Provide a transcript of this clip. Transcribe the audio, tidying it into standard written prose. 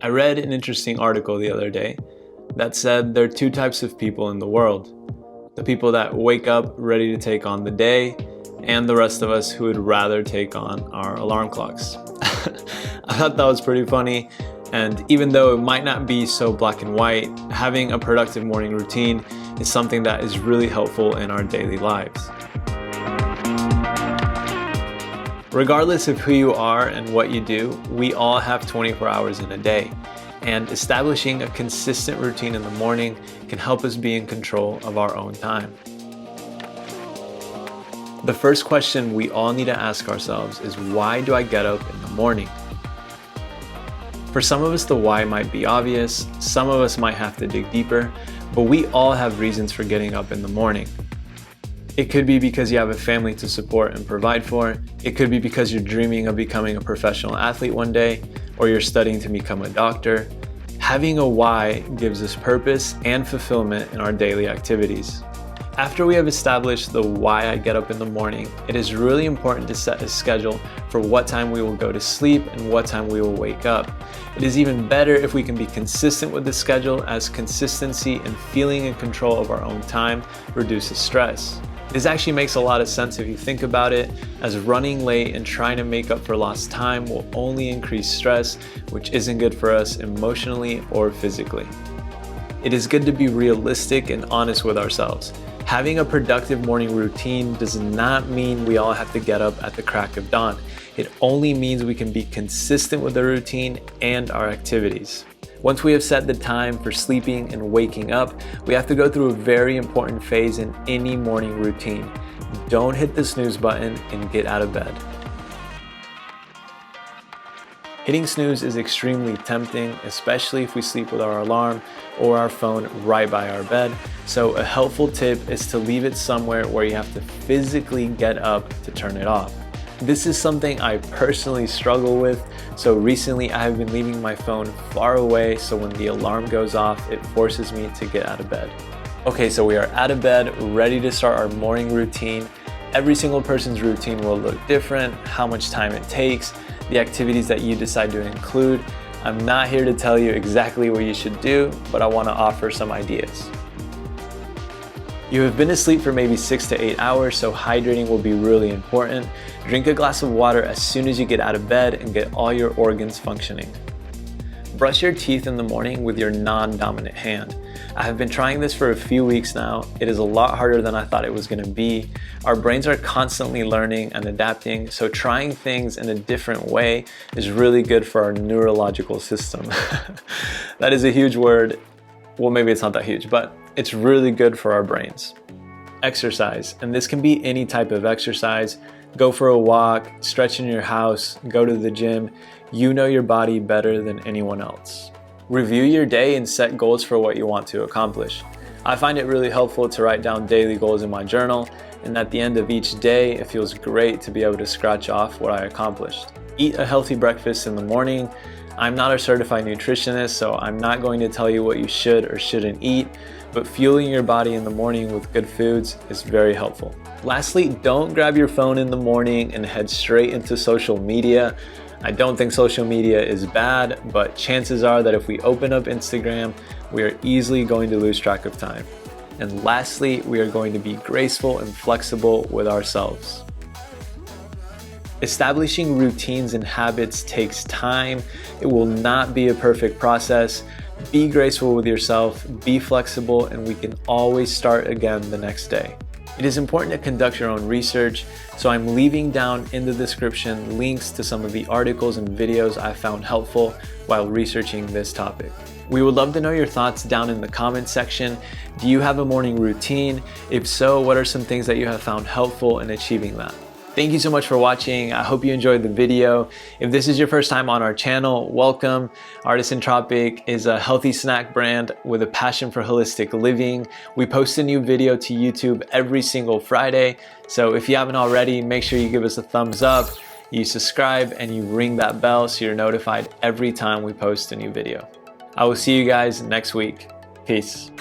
I read an interesting article the other day that said there are two types of people in the world. The people that wake up ready to take on the day, and the rest of us who would rather take on our alarm clocks. I thought that was pretty funny, and even though it might not be so black and white, having a productive morning routine is something that is really helpful in our daily lives. Regardless of who you are and what you do, we all have 24 hours in a day, and establishing a consistent routine in the morning can help us be in control of our own time. The first question we all need to ask ourselves is, why do I get up in the morning? For some of us, the why might be obvious, some of us might have to dig deeper, but we all have reasons for getting up in the morning. It could be because you have a family to support and provide for. It could be because you're dreaming of becoming a professional athlete one day, or you're studying to become a doctor. Having a why gives us purpose and fulfillment in our daily activities. After we have established the why I get up in the morning, it is really important to set a schedule for what time we will go to sleep and what time we will wake up. It is even better if we can be consistent with the schedule, as consistency and feeling in control of our own time reduces stress. This actually makes a lot of sense if you think about it, as running late and trying to make up for lost time will only increase stress, which isn't good for us emotionally or physically. It is good to be realistic and honest with ourselves. Having a productive morning routine does not mean we all have to get up at the crack of dawn. It only means we can be consistent with the routine and our activities. Once we have set the time for sleeping and waking up, we have to go through a very important phase in any morning routine. Don't hit the snooze button and get out of bed. Hitting snooze is extremely tempting, especially if we sleep with our alarm or our phone right by our bed. So a helpful tip is to leave it somewhere where you have to physically get up to turn it off. This is something I personally struggle with, so recently I have been leaving my phone far away, so when the alarm goes off, it forces me to get out of bed. Okay, so we are out of bed, ready to start our morning routine. Every single person's routine will look different, how much time it takes, the activities that you decide to include. I'm not here to tell you exactly what you should do, but I want to offer some ideas. You have been asleep for maybe 6 to 8 hours, so hydrating will be really important. Drink a glass of water as soon as you get out of bed and get all your organs functioning. Brush your teeth in the morning with your non-dominant hand. I have been trying this for a few weeks now. It is a lot harder than I thought it was going to be. Our brains are constantly learning and adapting, so trying things in a different way is really good for our neurological system. That is a huge word. Well, maybe it's not that huge, but it's really good for our brains. Exercise, and this can be any type of exercise. Go for a walk, stretch in your house, go to the gym. You know your body better than anyone else. Review your day and set goals for what you want to accomplish. I find it really helpful to write down daily goals in my journal, and at the end of each day, it feels great to be able to scratch off what I accomplished. Eat a healthy breakfast in the morning. I'm not a certified nutritionist, so I'm not going to tell you what you should or shouldn't eat, but fueling your body in the morning with good foods is very helpful. Lastly, don't grab your phone in the morning and head straight into social media. I don't think social media is bad, but chances are that if we open up Instagram, we are easily going to lose track of time. And lastly, we are going to be graceful and flexible with ourselves. Establishing routines and habits takes time. It will not be a perfect process. Be graceful with yourself, be flexible, and we can always start again the next day. It is important to conduct your own research, so I'm leaving down in the description links to some of the articles and videos I found helpful while researching this topic. We would love to know your thoughts down in the comment section. Do you have a morning routine? If so, what are some things that you have found helpful in achieving that? Thank you so much for watching. I hope you enjoyed the video. If this is your first time on our channel, welcome. Artisan Tropic is a healthy snack brand with a passion for holistic living. We post a new video to YouTube every single Friday. So if you haven't already, make sure you give us a thumbs up, you subscribe, and you ring that bell so you're notified every time we post a new video. I will see you guys next week. Peace.